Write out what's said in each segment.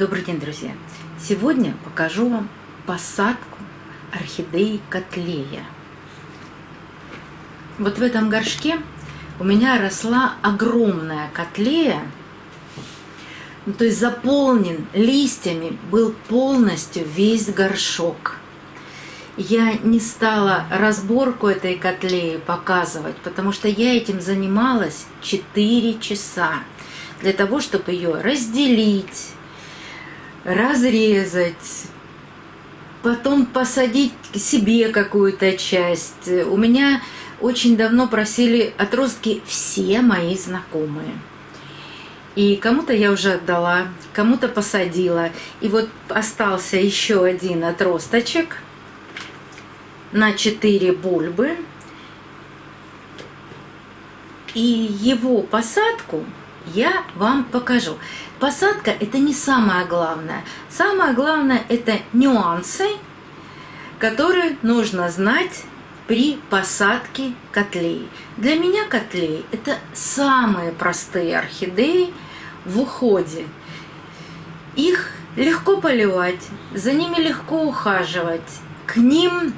Добрый день, друзья! Сегодня покажу вам посадку орхидеи котлея. Вот в этом горшке у меня росла огромная котлея, то есть заполнен листьями был полностью весь горшок. Я не стала разборку этой котлеи показывать, потому что я этим занималась 4 часа для того, чтобы ее разделить, разрезать, потом посадить к себе какую-то часть. У меня очень давно просили отростки все мои знакомые. И кому-то я уже отдала, кому-то посадила. И вот остался еще один отросточек на 4 бульбы. И его посадку я вам покажу. Посадка – это не самое главное. Самое главное – это нюансы, которые нужно знать при посадке котлеи. Для меня котлеи – это самые простые орхидеи в уходе. Их легко поливать, за ними легко ухаживать. К ним,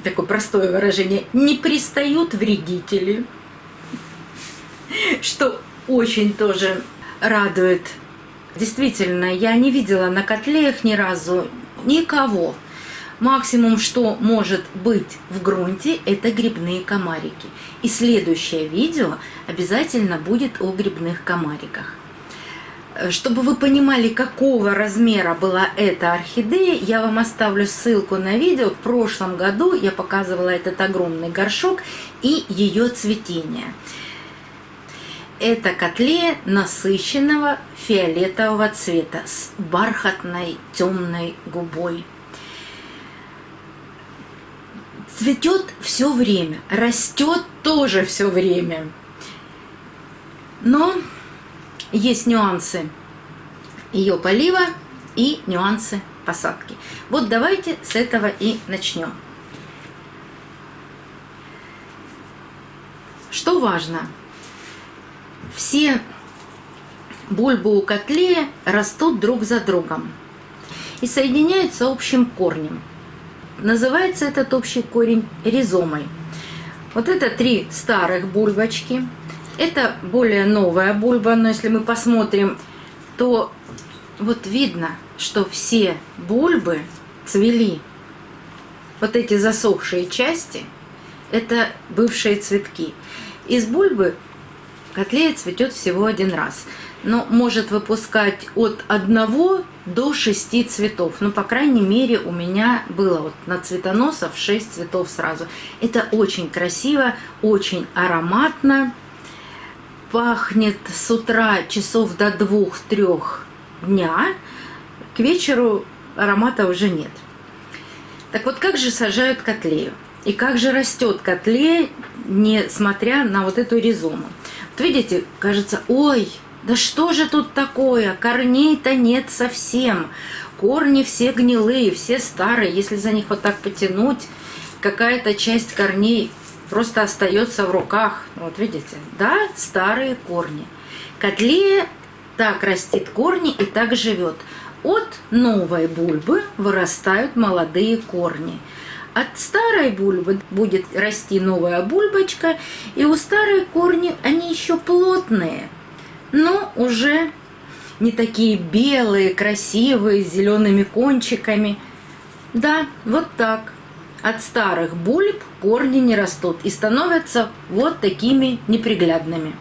такое простое выражение, не пристают вредители, что очень тоже радует. Действительно, я не видела на котлеях ни разу никого. Максимум, что может быть в грунте, это грибные комарики. И следующее видео обязательно будет о грибных комариках. Чтобы вы понимали, какого размера была эта орхидея, я вам оставлю ссылку на видео. В прошлом году я показывала этот огромный горшок и ее цветение. Это котлея насыщенного фиолетового цвета с бархатной темной губой. Цветет все время, растет тоже все время. Но есть нюансы ее полива и нюансы посадки. Вот давайте с этого и начнем. Что важно? Все бульбы у котлея растут друг за другом и соединяются общим корнем. Называется этот общий корень ризомой. Вот это 3 старых бульбочки. Это более новая бульба, но если мы посмотрим, то вот видно, что все бульбы цвели. Вот эти засохшие части – это бывшие цветки. Из бульбы котлея цветет всего 1 раз, но может выпускать от 1 до 6 цветов. Ну, по крайней мере, у меня было вот на цветоносов 6 цветов сразу. Это очень красиво, очень ароматно. Пахнет с утра часов до 2-3 дня. К вечеру аромата уже нет. Так вот, как же сажают котлею? И как же растет котлея, несмотря на вот эту ризому? Вот видите, кажется, ой, да что же тут такое? Корней-то нет совсем. Корни все гнилые, все старые. Если за них вот так потянуть, какая-то часть корней просто остается в руках. Вот видите, да, старые корни. Котлея так растит корни и так живет. От новой бульбы вырастают молодые корни. От старой бульбы будет расти новая бульбочка, и у старой корни они еще плотные, но уже не такие белые, красивые, с зелеными кончиками. Да, вот так. От старых бульб корни не растут и становятся вот такими неприглядными.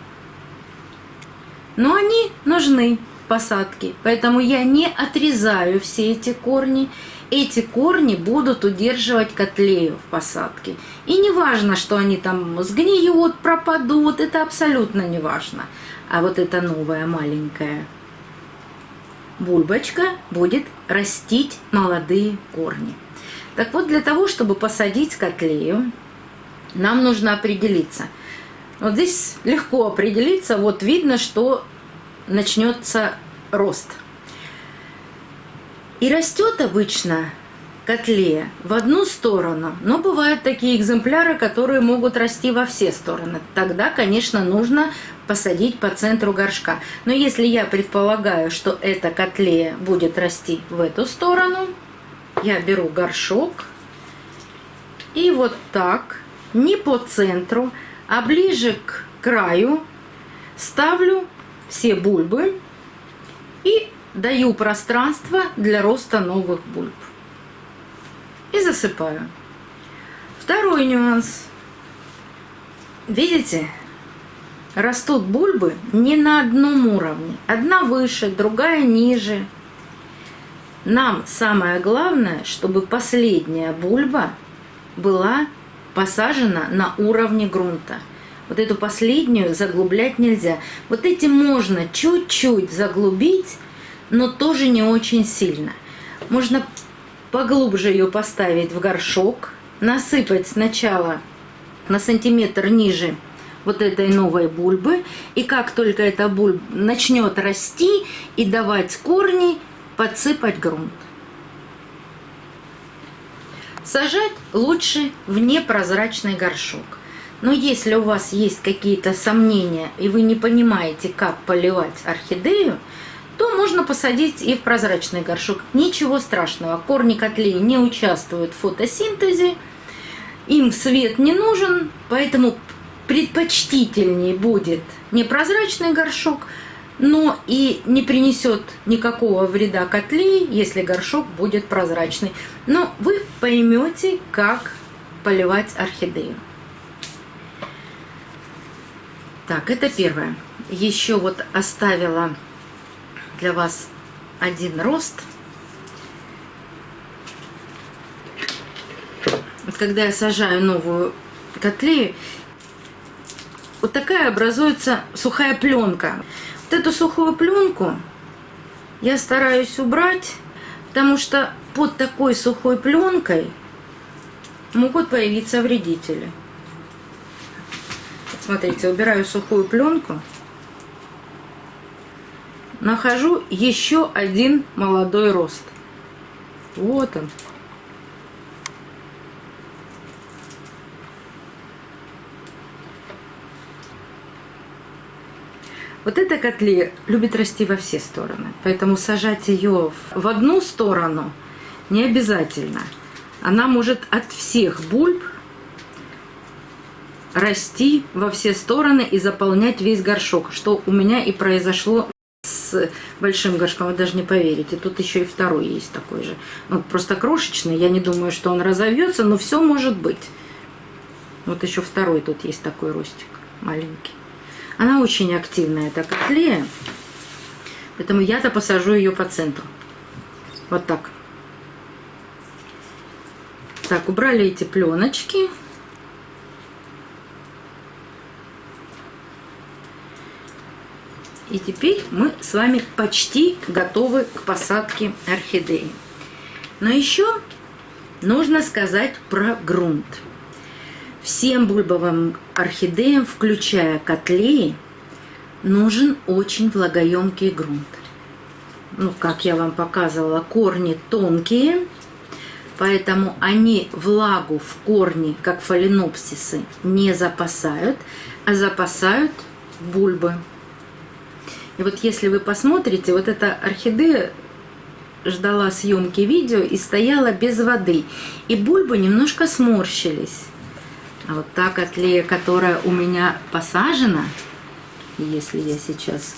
Но они нужны в посадке, поэтому я не отрезаю все эти корни. Эти корни будут удерживать котлею в посадке. И не важно, что они там сгниют, пропадут, это абсолютно не важно. А вот эта новая маленькая бульбочка будет растить молодые корни. Так вот, для того, чтобы посадить котлею, нам нужно определиться. Вот здесь легко определиться, вот видно, что начнется рост. И растет обычно котле в одну сторону, но бывают такие экземпляры, которые могут расти во все стороны. Тогда, конечно, нужно посадить по центру горшка. Но если я предполагаю, что эта котлея будет расти в эту сторону, я беру горшок и вот так, не по центру, а ближе к краю, ставлю все бульбы и даю пространство для роста новых бульб. И засыпаю. Второй нюанс. Видите, растут бульбы не на одном уровне. Одна выше, другая ниже. Нам самое главное, чтобы последняя бульба была посажена на уровне грунта. Вот эту последнюю заглублять нельзя. Вот эти можно чуть-чуть заглубить, но тоже не очень сильно. Можно поглубже ее поставить в горшок, насыпать сначала на сантиметр ниже вот этой новой бульбы. И как только эта бульба начнет расти и давать корни, подсыпать грунт. Сажать лучше в непрозрачный горшок. Но если у вас есть какие-то сомнения и вы не понимаете, как поливать орхидею, то можно посадить и в прозрачный горшок. Ничего страшного. Корни котлеи не участвуют в фотосинтезе, им свет не нужен, поэтому предпочтительнее будет непрозрачный горшок, но и не принесет никакого вреда котлее, если горшок будет прозрачный. Но вы поймете, как поливать орхидею. Так, это первое. Еще вот оставила для вас один рост. Вот когда я сажаю новую котлею, вот такая образуется сухая пленка. Вот эту сухую пленку я стараюсь убрать, потому что под такой сухой пленкой могут появиться вредители. Вот смотрите, убираю сухую пленку. Нахожу еще один молодой рост. Вот он. Вот эта котлея любит расти во все стороны, поэтому сажать ее в одну сторону не обязательно. Она может от всех бульб расти во все стороны и заполнять весь горшок, что у меня и произошло с большим горшком, вы даже не поверите. Тут еще и второй есть такой же. Он просто крошечный, я не думаю, что он разовьется, но все может быть. Вот еще второй тут есть такой ростик маленький. Она очень активная, эта котлея, поэтому я-то посажу ее по центру. Вот так. Так, убрали эти пленочки. И теперь мы с вами почти готовы к посадке орхидеи. Но еще нужно сказать про грунт. Всем бульбовым орхидеям, включая котлеи, нужен очень влагоемкий грунт. Ну, как я вам показывала, корни тонкие, поэтому они влагу в корни, как фаленопсисы, не запасают, а запасают бульбы. И вот если вы посмотрите, вот эта орхидея ждала съемки видео и стояла без воды, и бульбы немножко сморщились. А вот та котлея, которая у меня посажена, если я сейчас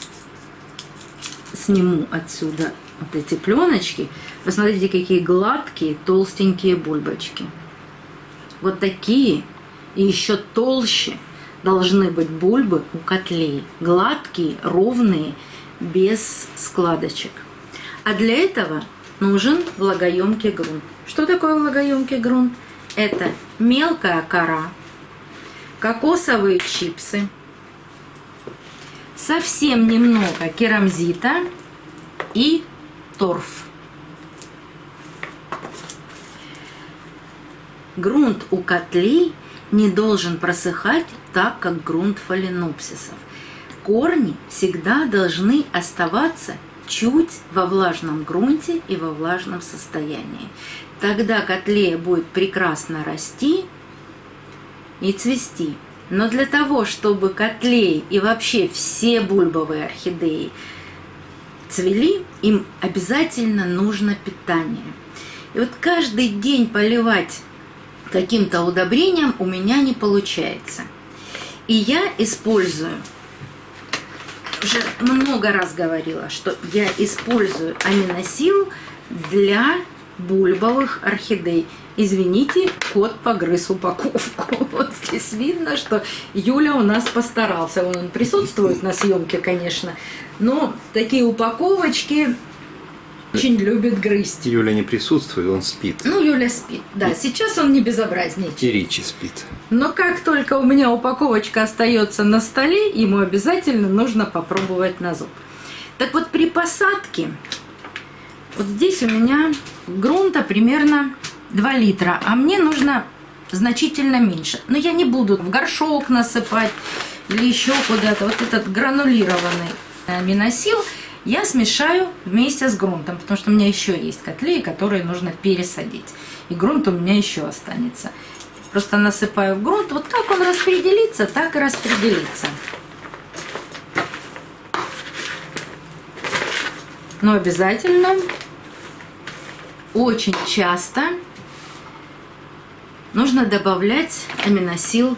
сниму отсюда вот эти пленочки, посмотрите, какие гладкие, толстенькие бульбочки. Вот такие и еще толще должны быть бульбы у котлеи. Гладкие, ровные, без складочек. А для этого нужен влагоемкий грунт. Что такое влагоемкий грунт? Это мелкая кора, кокосовые чипсы, совсем немного керамзита и торф. Грунт у котлей не должен просыхать так, как грунт фаленопсисов. Корни всегда должны оставаться чуть во влажном грунте и во влажном состоянии. Тогда котлея будет прекрасно расти и цвести. Но для того, чтобы котлеи и вообще все бульбовые орхидеи цвели, им обязательно нужно питание. И вот каждый день поливать каким-то удобрением у меня не получается. И я использую, уже много раз говорила, что я использую аминосил для бульбовых орхидей. Извините, кот погрыз упаковку. Вот здесь видно, что Юля у нас постарался. Он присутствует на съемке, конечно, но такие упаковочки очень любит грызть. Юля не присутствует, он спит. Ну, Юля спит, да. Сейчас он не безобразничает. И Ричи спит. Но как только у меня упаковочка остается на столе, ему обязательно нужно попробовать на зуб. Так вот, при посадке, вот здесь у меня грунта примерно 2 литра, а мне нужно значительно меньше. Но я не буду в горшок насыпать или еще куда-то. Вот этот гранулированный аминосил я смешаю вместе с грунтом, потому что у меня еще есть котлеи, которые нужно пересадить. И грунт у меня еще останется. Просто насыпаю в грунт. Вот как он распределится, так и распределится. Но обязательно, очень часто нужно добавлять аминосил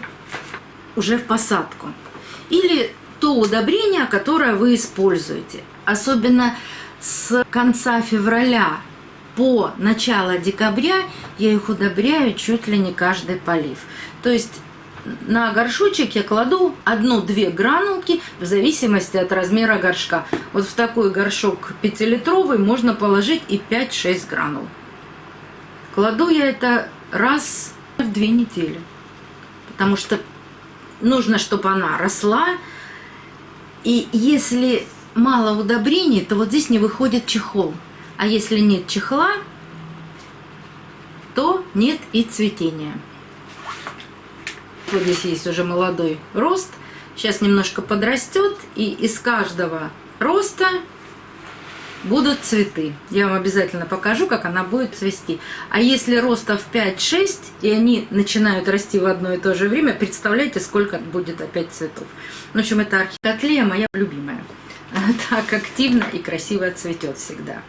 уже в посадку. Или то удобрение, которое вы используете. Особенно с конца февраля по начало декабря я их удобряю чуть ли не каждый полив. То есть на горшочек я кладу 1-2 гранулки в зависимости от размера горшка. Вот в такой горшок 5-литровый можно положить и 5-6 гранул. Кладу я это раз в 2 недели. Потому что нужно, чтобы она росла. И если мало удобрений, то вот здесь не выходит чехол. А если нет чехла, то нет и цветения. Вот здесь есть уже молодой рост. Сейчас немножко подрастет, и из каждого роста будут цветы. Я вам обязательно покажу, как она будет цвести. А если ростов 5-6, и они начинают расти в одно и то же время, представляете, сколько будет опять цветов. В общем, это орхидея моя любимая. Она так активно и красиво цветет всегда.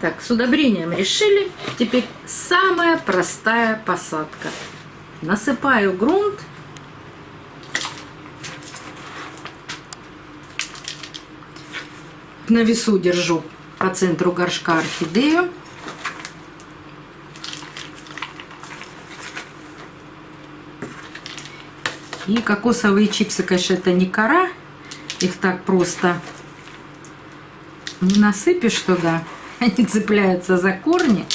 Так, с удобрением решили. Теперь самая простая посадка. Насыпаю грунт. На весу держу по центру горшка орхидею. И кокосовые чипсы, конечно, это не кора. Их так просто не насыпешь туда. Они цепляются за корни.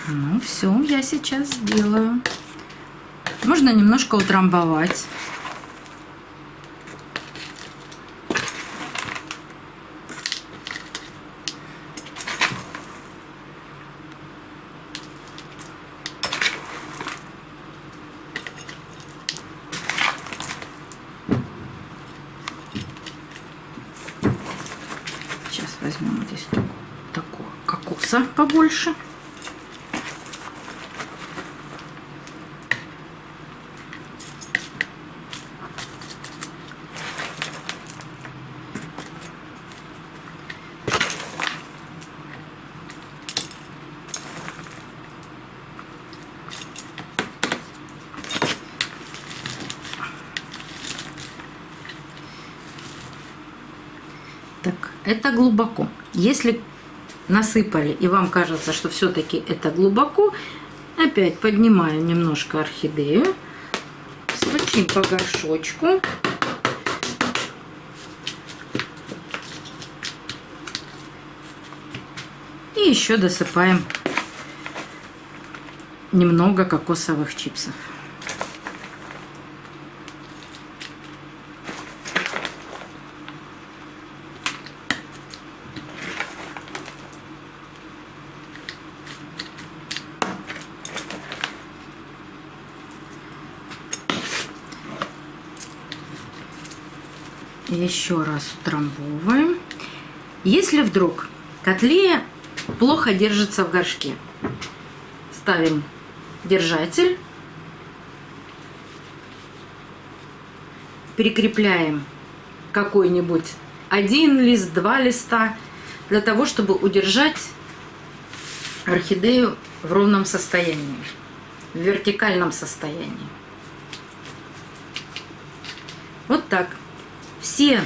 Ну, все, я сейчас сделаю. Можно немножко утрамбовать. Сейчас возьмем здесь такого кокоса побольше. Так, это глубоко. Если насыпали и вам кажется, что все-таки это глубоко, опять поднимаю немножко орхидею, стучим по горшочку. И еще досыпаем немного кокосовых чипсов. Еще раз утрамбовываем. Если вдруг котлея плохо держится в горшке, ставим держатель, прикрепляем какой-нибудь 1 лист, 2 листа, для того, чтобы удержать орхидею в ровном состоянии, в вертикальном состоянии. Вот так. Все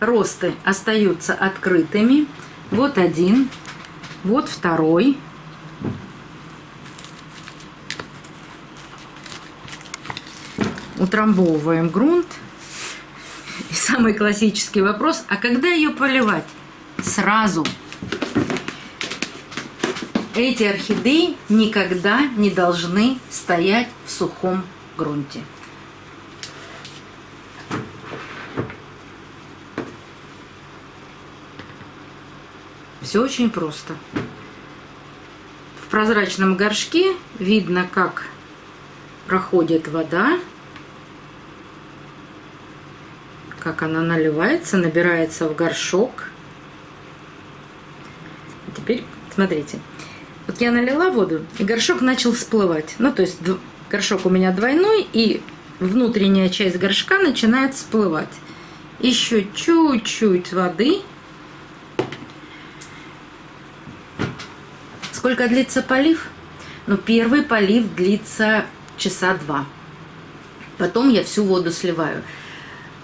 росты остаются открытыми. Вот один, вот второй. Утрамбовываем грунт. И самый классический вопрос: а когда ее поливать? Сразу. Эти орхидеи никогда не должны стоять в сухом грунте. Все очень просто. В прозрачном горшке видно, как проходит вода, как она наливается, набирается в горшок. И теперь смотрите. Вот я налила воду, и горшок начал всплывать. Ну, то есть горшок у меня двойной, и внутренняя часть горшка начинает всплывать. Еще чуть-чуть воды. Сколько длится полив? Ну, первый полив длится часа 2. Потом я всю воду сливаю.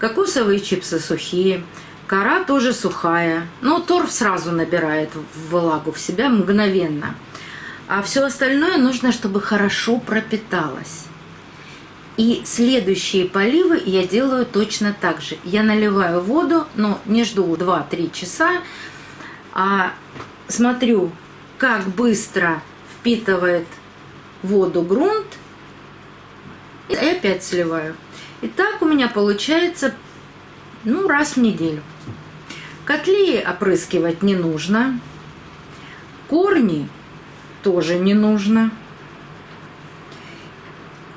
Кокосовые чипсы сухие, кора тоже сухая. Но торф сразу набирает влагу в себя мгновенно. А все остальное нужно, чтобы хорошо пропиталось. И следующие поливы я делаю точно так же. Я наливаю воду, но не жду 2-3 часа, а смотрю, как быстро впитывает воду грунт, и опять сливаю. И так у меня получается, ну, раз в неделю. Котлеи опрыскивать не нужно, корни тоже не нужно.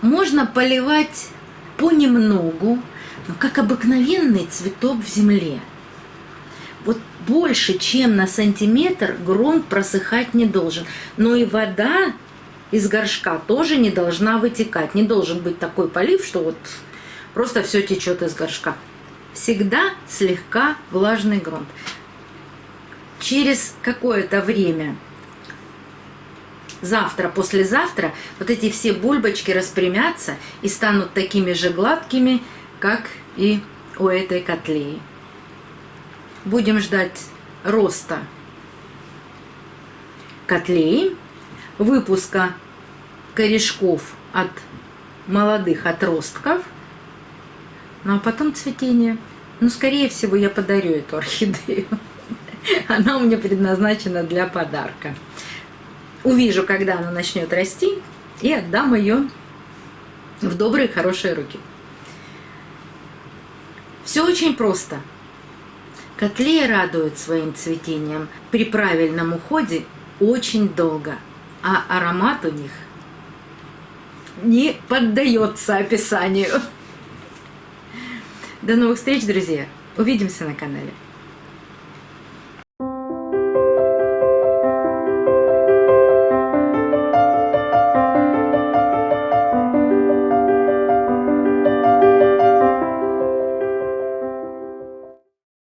Можно поливать понемногу, но как обыкновенный цветок в земле. Вот больше, чем на сантиметр, грунт просыхать не должен. Но и вода из горшка тоже не должна вытекать. Не должен быть такой полив, что вот просто все течет из горшка. Всегда слегка влажный грунт. Через какое-то время, завтра, послезавтра, вот эти все бульбочки распрямятся и станут такими же гладкими, как и у этой котлеи. Будем ждать роста котлеи, выпуска корешков от молодых отростков, ну а потом цветение. Ну, скорее всего, я подарю эту орхидею. Она у меня предназначена для подарка. Увижу, когда она начнет расти, и отдам ее в добрые, хорошие руки. Все очень просто. Котлеи радуют своим цветением при правильном уходе очень долго, а аромат у них не поддается описанию. До новых встреч, друзья! Увидимся на канале.